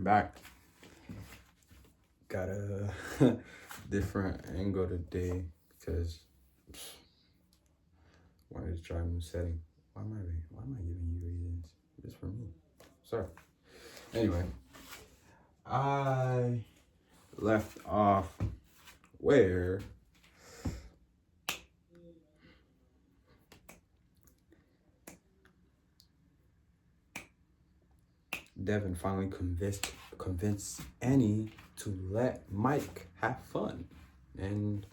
Back. Got a different angle today because wanted to try a new setting. Why am I giving you reasons? Just for me. Sorry. Anyway, I left off where Devin finally convinced Annie to let Mike have fun. And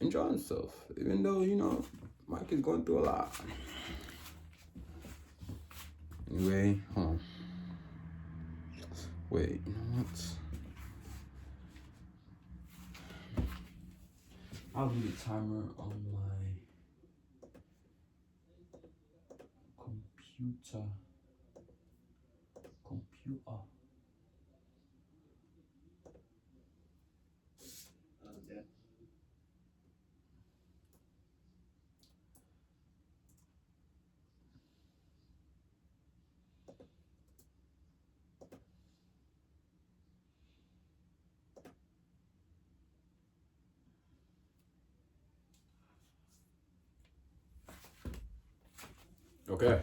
enjoy himself. Even though, Mike is going through a lot. Anyway, hold on. Wait, you know what? I'll leave the timer on my computer. Okay.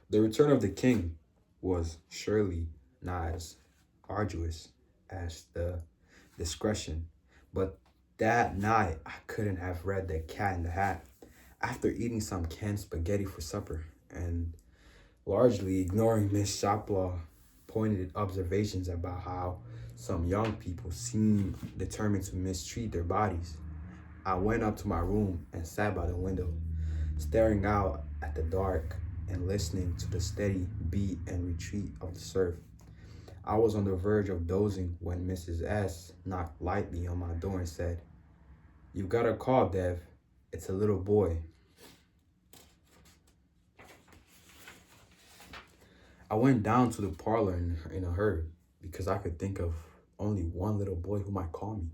The return of the king was surely not as arduous as the discretion, but that night I couldn't have read The Cat in the Hat after eating some canned spaghetti for supper and largely ignoring Miss Shaplaw's pointed observations about how some young people seem determined to mistreat their bodies. I went up to my room and sat by the window, staring out at the dark and listening to the steady beat and retreat of the surf. I was on the verge of dozing when Mrs. S knocked lightly on my door and said, "You've got a call, Dev. It's a little boy." I went down to the parlor in a hurry because I could think of only one little boy who might call me.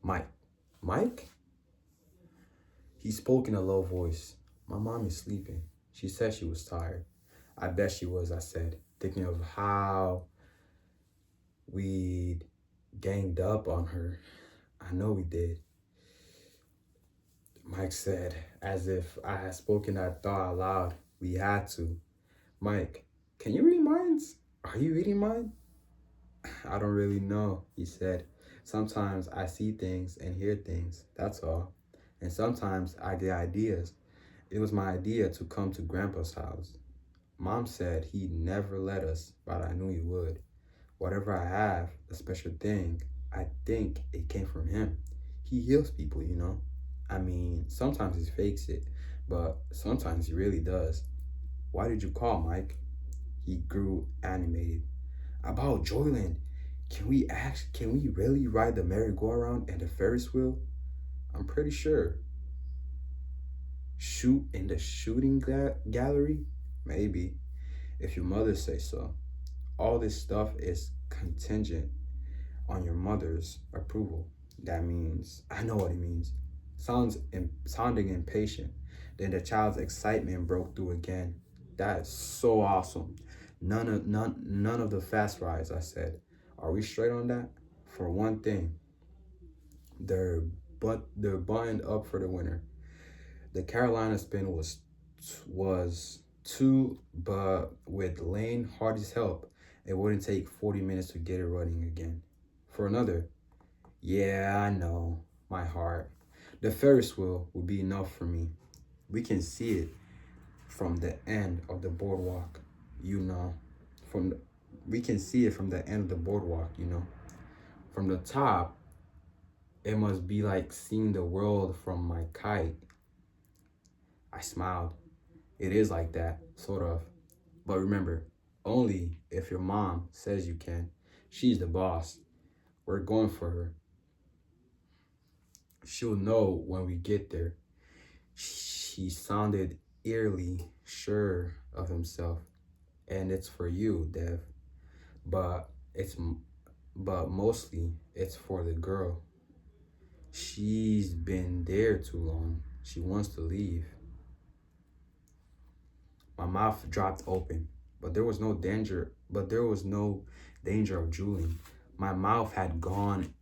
Mike. Mike? He spoke in a low voice. "My mom is sleeping. She said she was tired." "I bet she was," I said, thinking of how we'd ganged up on her. "I know we did," Mike said, as if I had spoken that thought out loud. "We had to." "Mike, can you read minds? Are you reading mine?" "I don't really know," he said. "Sometimes I see things and hear things, that's all. And sometimes I get ideas. It was my idea to come to Grandpa's house. Mom said he'd never let us, but I knew he would. Whatever I have, a special thing, I think it came from him. He heals people, you know. I mean, sometimes he fakes it, but sometimes he really does." "Why did you call, Mike?" He grew animated. "About Joyland. Can we really ride the merry-go-round and the Ferris wheel?" "I'm pretty sure." "Shoot in the shooting gallery?" "Maybe, if your mother says so. All this stuff is contingent on your mother's approval." That means, I know what it means. Sounding impatient. Then the child's excitement broke through again. "That's so awesome. None of the fast rides," I said. "Are we straight on that?" "For one thing, they're buttoned up for the winter. The Carolina spin was two, but with Lane Hardy's help, it wouldn't take 40 minutes to get it running again." "For another?" "Yeah, I know. My heart. The Ferris wheel would be enough for me. We can see it from the end of the boardwalk, you know. From the, we can see it from the end of the boardwalk, you know. From the top, it must be like seeing the world from my kite." I smiled. "It is like that, sort of. But remember, only if your mom says you can. She's the boss. We're going for her. She'll know when we get there." She sounded eerily sure of himself. "And it's for you, Dev. But but mostly it's for the girl. She's been there too long. She wants to leave." My mouth dropped open, but there was no danger of drooling. My mouth had gone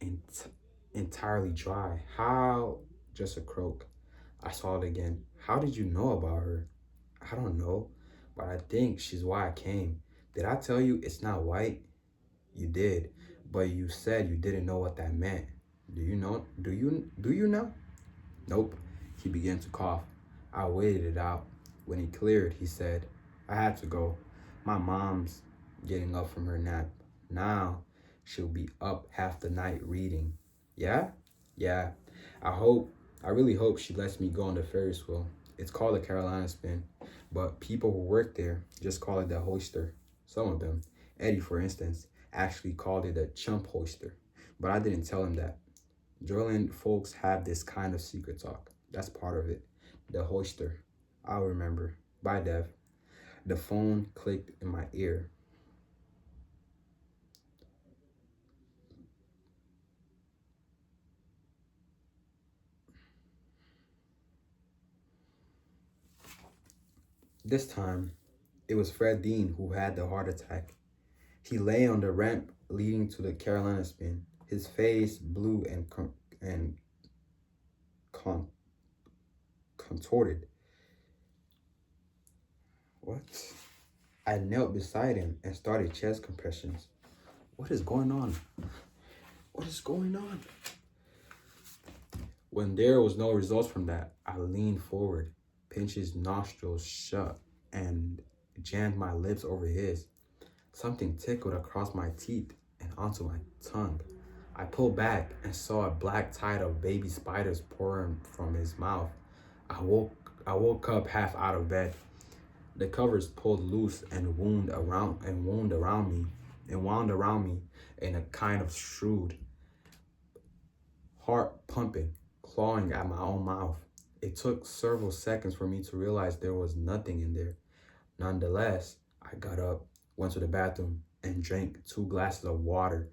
entirely dry. How? Just a croak. I saw it again. How did you know about her? I don't know, but I think she's why I came. Did I tell you it's not white? You did, but you said you didn't know what that meant. Do you know? Do you know? Nope. He began to cough. I waited it out. When he cleared, he said, I had to go. My mom's getting up from her nap. Now she'll be up half the night reading. Yeah? Yeah. I hope, I really hope she lets me go on the Ferris wheel. It's called the Carolina Spin, but people who work there just call it the hoister. Some of them, Eddie for instance, actually called it a chump hoister, but I didn't tell him that. Joyland folks have this kind of secret talk. That's part of it. The hoister. I'll remember. Bye, Dev. The phone clicked in my ear. This time, it was Fred Dean who had the heart attack. He lay on the ramp leading to the Carolina Spin, his face blue and con- contorted. What? I knelt beside him and started chest compressions. What is going on? What is going on? When there was no results from that, I leaned forward, pinched his nostrils shut, and jammed my lips over his. Something tickled across my teeth and onto my tongue. I pulled back and saw a black tide of baby spiders pouring from his mouth. I woke up half out of bed. The covers pulled loose and wound around me in a kind of shrewd, heart pumping, clawing at my own mouth. It took several seconds for me to realize there was nothing in there. Nonetheless, I got up, went to the bathroom, and drank 2 glasses of water.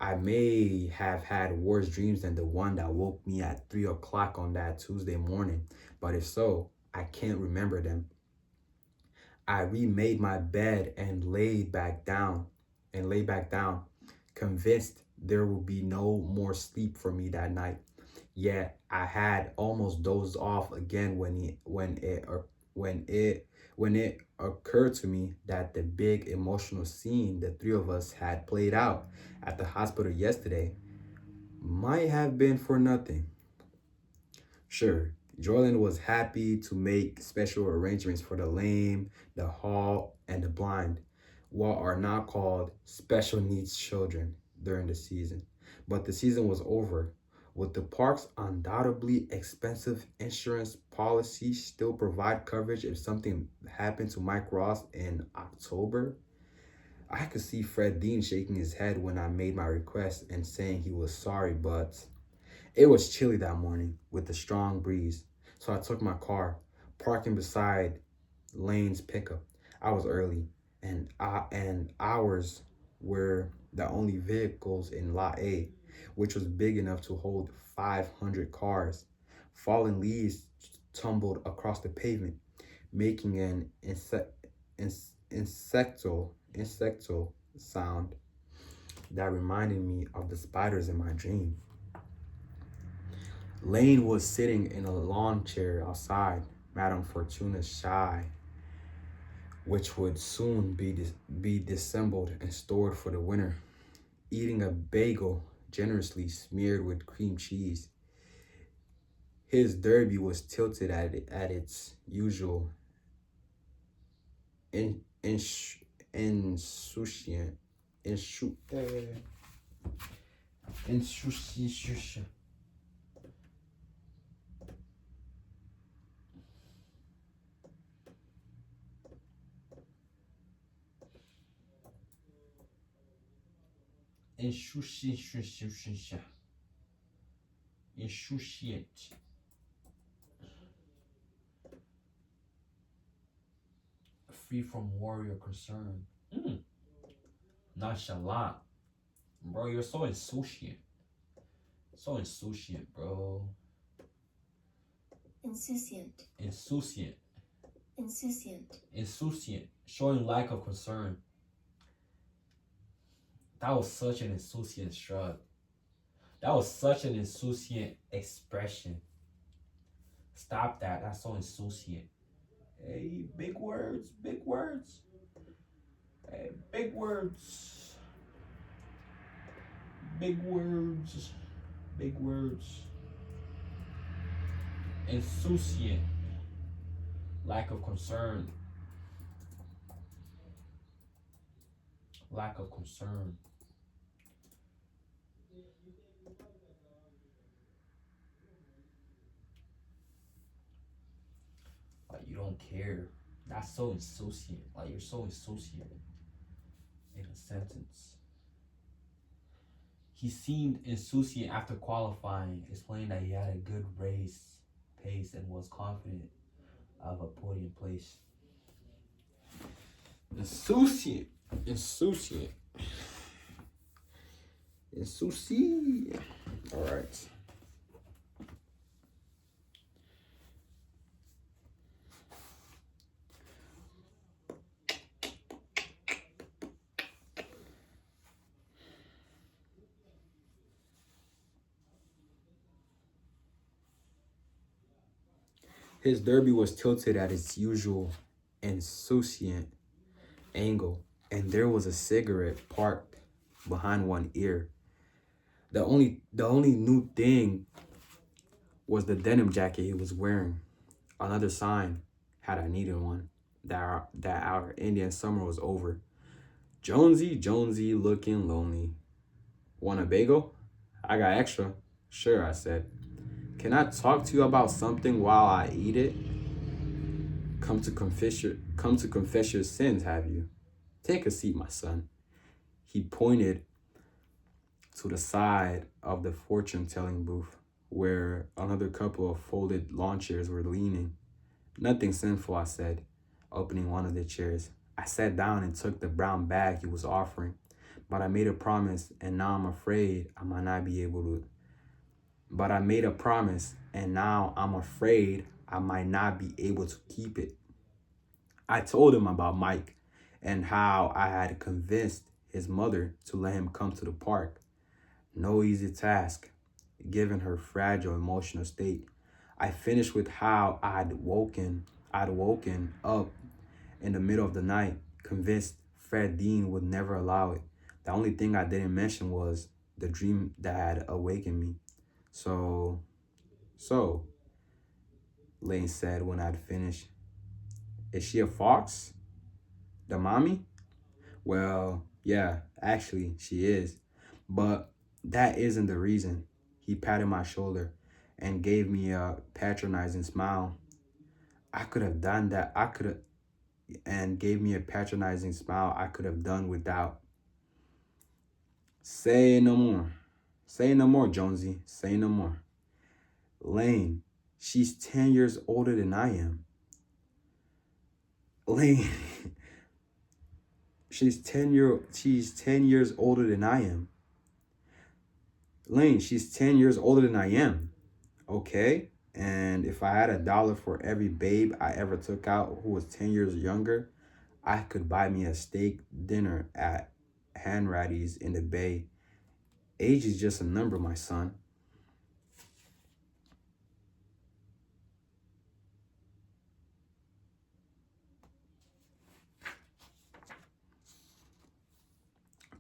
I may have had worse dreams than the one that woke me at 3 o'clock on that Tuesday morning, but if so, I can't remember them. I remade my bed and lay back down, convinced there would be no more sleep for me that night. Yet I had almost dozed off again when it occurred to me that the big emotional scene the three of us had played out at the hospital yesterday might have been for nothing. Sure, Jordan was happy to make special arrangements for the lame, the halt, and the blind, what are now called special needs children during the season. But the season was over. Would the park's undoubtedly expensive insurance policy still provide coverage if something happened to Mike Ross in October? I could see Fred Dean shaking his head when I made my request and saying he was sorry, but it was chilly that morning with a strong breeze, so I took my car, parking beside Lane's pickup. I was early, and ours were the only vehicles in Lot A, which was big enough to hold 500 cars. Fallen leaves tumbled across the pavement, making an insectal sound that reminded me of the spiders in my dream. Lane was sitting in a lawn chair outside Madame Fortuna's shy, which would soon be disassembled and stored for the winter, eating a bagel generously smeared with cream cheese. His derby was tilted at its usual in, insouciant, insu, insouciant, insouciant, insouciant, free from worry or concern. Nonchalant. Bro, you're so insouciant. So insouciant, bro. Insouciant. Insouciant. Insouciant, showing lack of concern. That was such an insouciant shrug. That was such an insouciant expression. Stop that. That's so insouciant. Hey, big words, big words. Hey, big words, big words, big words. Insouciant, lack of concern, lack of concern. Like you don't care. That's so insouciant. Like you're so insouciant in a sentence. He seemed insouciant after qualifying, explaining that he had a good race pace and was confident of a podium place. Insouciant. Insouciant. Insouciant. All right. His derby was tilted at its usual insouciant angle, and there was a cigarette parked behind one ear. The only new thing was the denim jacket he was wearing. Another sign, had I needed one, that our Indian summer was over. Jonesy, Jonesy, looking lonely. Want a bagel? I got extra. Sure, I said. Can I talk to you about something while I eat it? Come to confess your sins, have you? Take a seat, my son. He pointed to the side of the fortune telling booth where another couple of folded lawn chairs were leaning. Nothing sinful, I said, opening one of the chairs. I sat down and took the brown bag he was offering, but I made a promise, and now I'm afraid I might not be able to. But I made a promise, and now I'm afraid I might not be able to keep it. I told him about Mike and how I had convinced his mother to let him come to the park. No easy task, given her fragile emotional state. I finished with how I'd woken up in the middle of the night, convinced Fred Dean would never allow it. The only thing I didn't mention was the dream that had awakened me. So, so, Lane said when I'd finished. Is she a fox? The mommy? Well, yeah, actually, she is. But that isn't the reason. He patted my shoulder and gave me a patronizing smile. I could have done that. And gave me a patronizing smile I could have done without. Say no more. Say no more, Jonesy. Say no more. Lane, she's 10 years older than I am. Lane, she's 10 years older than I am. Lane, she's 10 years older than I am. Okay? And if I had $1 for every babe I ever took out who was 10 years younger, I could buy me a steak dinner at Hanratty's in the Bay. Age is just a number, my son.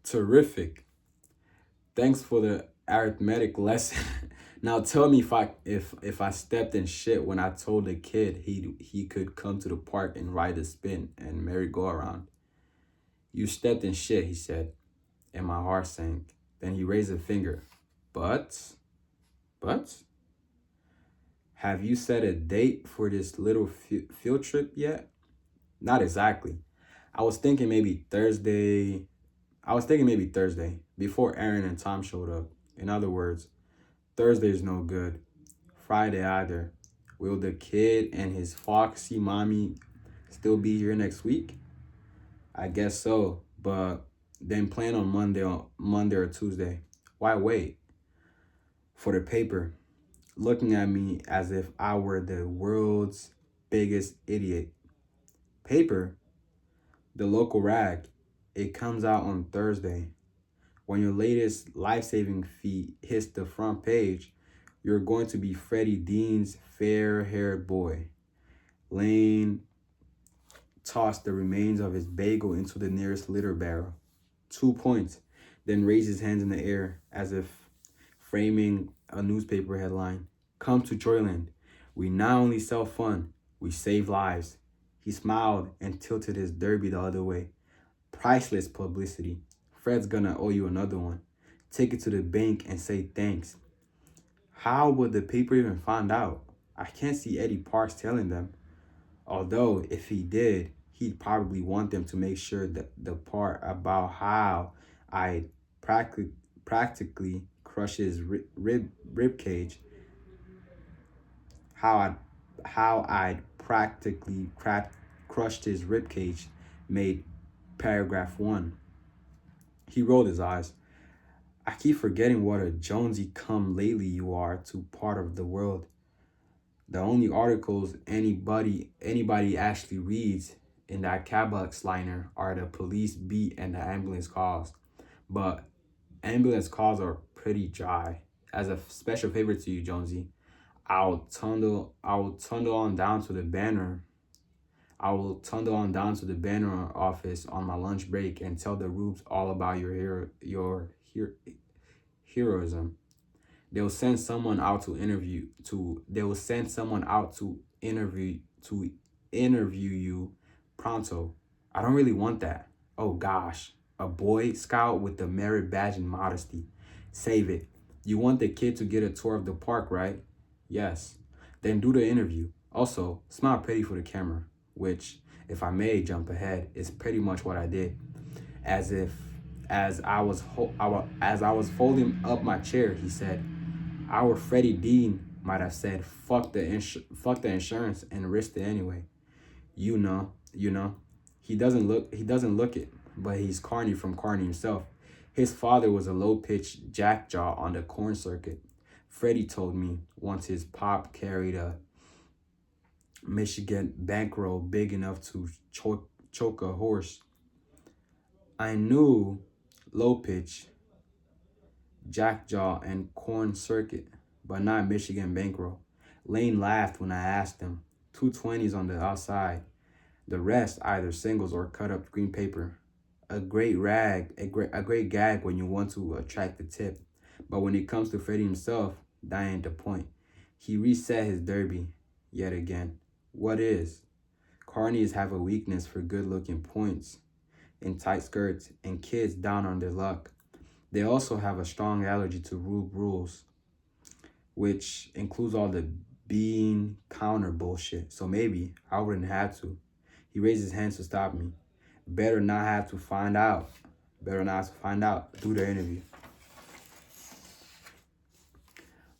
Terrific. Thanks for the arithmetic lesson. Now tell me if I stepped in shit when I told the kid he could come to the park and ride the spin and merry-go-round. You stepped in shit, he said, and my heart sank. Then he raised a finger. But, but, have you set a date for this little field trip yet? Not exactly. I was thinking maybe Thursday. I was thinking maybe Thursday, before Aaron and Tom showed up. In other words, Thursday's no good. Friday either. Will the kid and his foxy mommy still be here next week? I guess so, but then plan on Monday or Tuesday. Why wait? For the paper, looking at me as if I were the world's biggest idiot. Paper, the local rag, it comes out on Thursday. When your latest life-saving feat hits the front page, you're going to be Freddie Dean's fair-haired boy. Lane tossed the remains of his bagel into the nearest litter barrel. 2 points, then raised his hands in the air as if framing a newspaper headline. Come to Joyland. We not only sell fun, we save lives. He smiled and tilted his derby the other way. Priceless publicity. Fred's gonna owe you another one. Take it to the bank and say thanks. How would the paper even find out? I can't see Eddie Parks telling them. Although, if he did, he'd probably want them to make sure that the part about how I practically crushed his rib cage, how I how I'd practically crushed his rib cage, made paragraph one. He rolled his eyes. I keep forgetting what a Jonesy come lately you are to part of the world. The only articles anybody actually reads in that Cabux liner are the police beat and the ambulance calls. But ambulance calls are pretty dry. As a special favor to you, Jonesy, I'll tunnel on down to the banner. I will tunnel on down to the banner office on my lunch break and tell the Rubes all about your heroism. They will send someone out to interview you pronto. I don't really want that. Oh gosh, a Boy Scout with the merit badge and modesty. Save it. You want the kid to get a tour of the park, right? Yes. Then do the interview. Also, smile pretty for the camera, which, if I may jump ahead, is pretty much what I did. As if as I was folding up my chair, he said, our Freddie Dean might have said, fuck the insurance and risked it anyway. You know. He doesn't look it, but he's Carney from Carney himself. His father was a low-pitched jackjaw on the corn circuit. Freddie told me once his pop carried a Michigan bankroll big enough to choke a horse. I knew low pitch, jackjaw, and corn circuit, but not Michigan bankroll. Lane laughed when I asked him. 220s on the outside. The rest either singles or cut up green paper. A great gag when you want to attract the tip. But when it comes to Freddie himself, that ain't the point. He reset his derby yet again. What is? Carnies have a weakness for good-looking points in tight skirts and kids down on their luck. They also have a strong allergy to rube rules, which includes all the bean counter bullshit. So maybe I wouldn't have to. He raised his hands to stop me. Better not have to find out. Better not have to find out through the interview.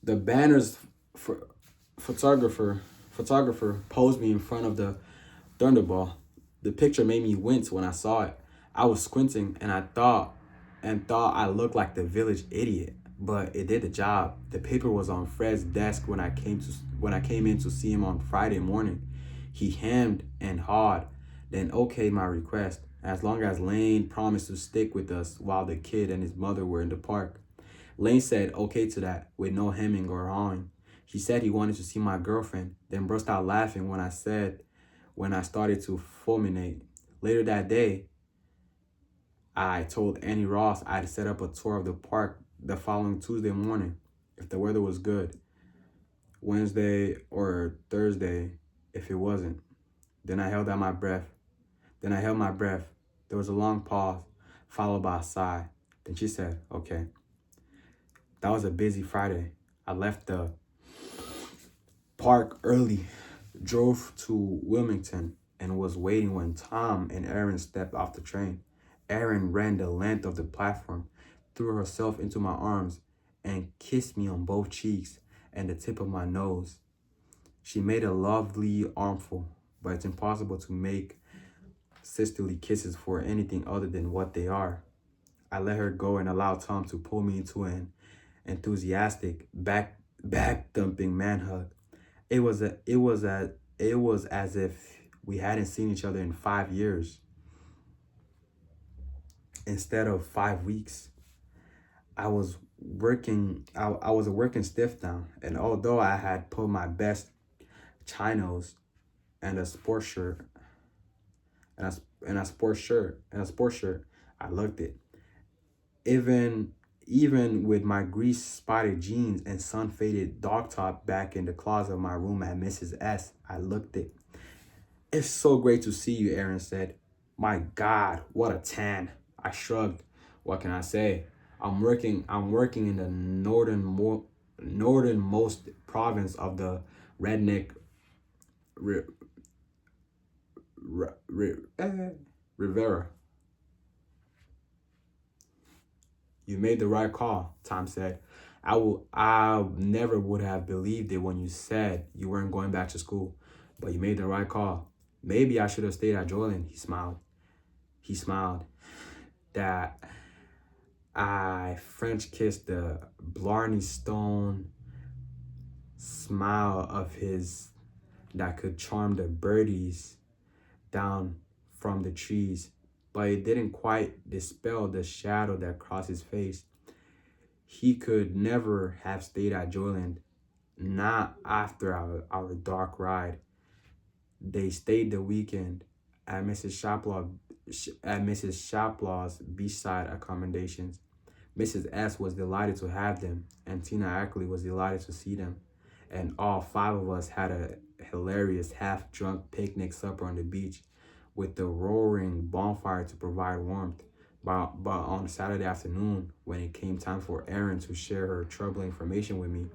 The banner's for photographer posed me in front of the Thunderball. The picture made me wince when I saw it. I was squinting and I thought I looked like the village idiot, but it did the job. The paper was on Fred's desk when I came in to see him on Friday morning. He hemmed and hawed, then okayed my request, as long as Lane promised to stick with us while the kid and his mother were in the park. Lane said okay to that, with no hemming or hawing. He said he wanted to see my girlfriend, then burst out laughing when I started to fulminate. Later that day, I told Annie Ross I'd set up a tour of the park the following Tuesday morning, if the weather was good. Wednesday or Thursday, if it wasn't. Then I held my breath. There was a long pause, followed by a sigh. Then she said, okay. That was a busy Friday. I left the park early, drove to Wilmington, and was waiting when Tom and Erin stepped off the train. Erin ran the length of the platform, threw herself into my arms, and kissed me on both cheeks and the tip of my nose. She made a lovely armful, but it's impossible to make sisterly kisses for anything other than what they are. I let her go and allowed Tom to pull me into an enthusiastic back thumping man hug. It was as if We hadn't seen each other in 5 years instead of 5 weeks. I was working stiff now, and although I had put my best chinos and a sports shirt and a sports shirt, I looked it. Even even with my grease spotted jeans and sun faded dog top back in the closet of my room at Mrs. S, I looked it. It's so great to see you, Aaron said. My God, what a tan. I shrugged. What can I say? I'm working in the northernmost province of the redneck Ri- Ri- Ri- Rivera. You made the right call, Tom said. I never would have believed it when you said you weren't going back to school, but you made the right call. Maybe I should have stayed at JOYLAND, he smiled. He smiled. That I French kissed the Blarney Stone smile of his that could charm the birdies down from the trees, but it didn't quite dispel the shadow that crossed his face. He could never have stayed at JOYLAND, not after our dark ride. They stayed the weekend at Mrs. Shaplaw's beachside accommodations. Mrs. S was delighted to have them, and Tina Ackley was delighted to see them. And all five of us had a hilarious half-drunk picnic supper on the beach with the roaring bonfire to provide warmth. But on Saturday afternoon, when it came time for Erin to share her troubling information with me,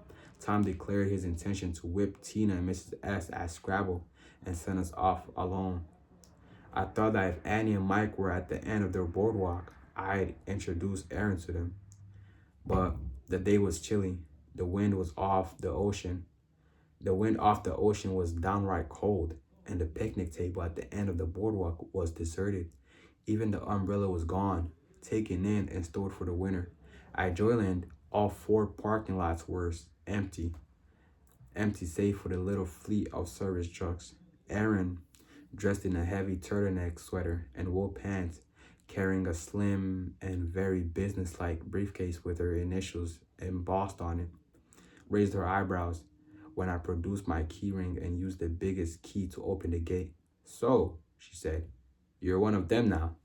Tom declared his intention to whip Tina and Mrs. S at Scrabble and send us off alone. I thought that if Annie and Mike were at the end of their boardwalk, I'd introduce Erin to them. But the day was chilly. The wind was off the ocean. The wind off the ocean was downright cold, and the picnic table at the end of the boardwalk was deserted. Even the umbrella was gone, taken in and stored for the winter. At JOYLAND, all four parking lots were empty save for the little fleet of service trucks. Erin, dressed in a heavy turtleneck sweater and wool pants, carrying a slim and very businesslike briefcase with her initials embossed on it, raised her eyebrows when I produced my keyring and used the biggest key to open the gate. So, she said, you're one of them now.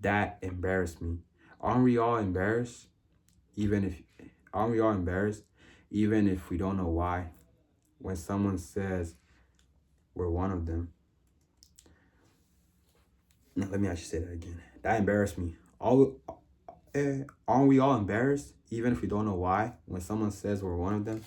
That embarrassed me. Aren't we all embarrassed? Even if aren't we all embarrassed? Even if we don't know why. When someone says we're one of them. No, let me actually say that again. That embarrassed me. Aren't we all embarrassed? Even if we don't know why. When someone says we're one of them.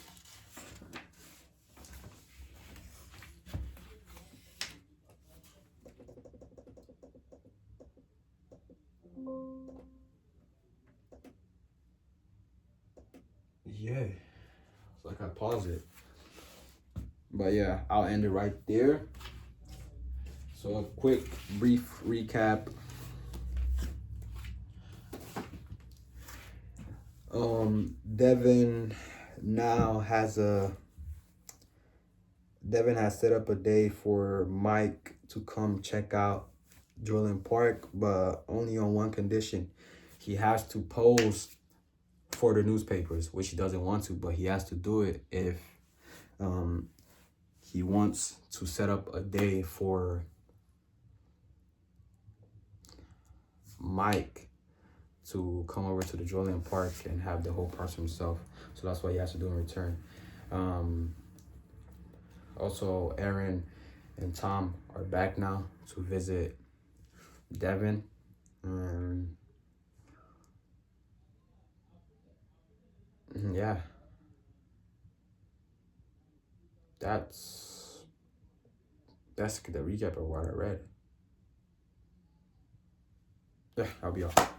Yeah. It's like I paused it. But yeah, I'll end it right there. So a quick, brief recap. Devin now has a Devin has set up a day for Mike to come check out JOYLAND Park, but only on one condition. He has to pose for the newspapers, which he doesn't want to, but he has to do it if um, he wants to set up a day for Mike to come over to the JOYLAND Park and have the whole park to himself. So that's what he has to do in return. Also, Aaron and Tom are back now to visit Devin. Yeah, that's the recap of what I read. Yeah, I'll be off.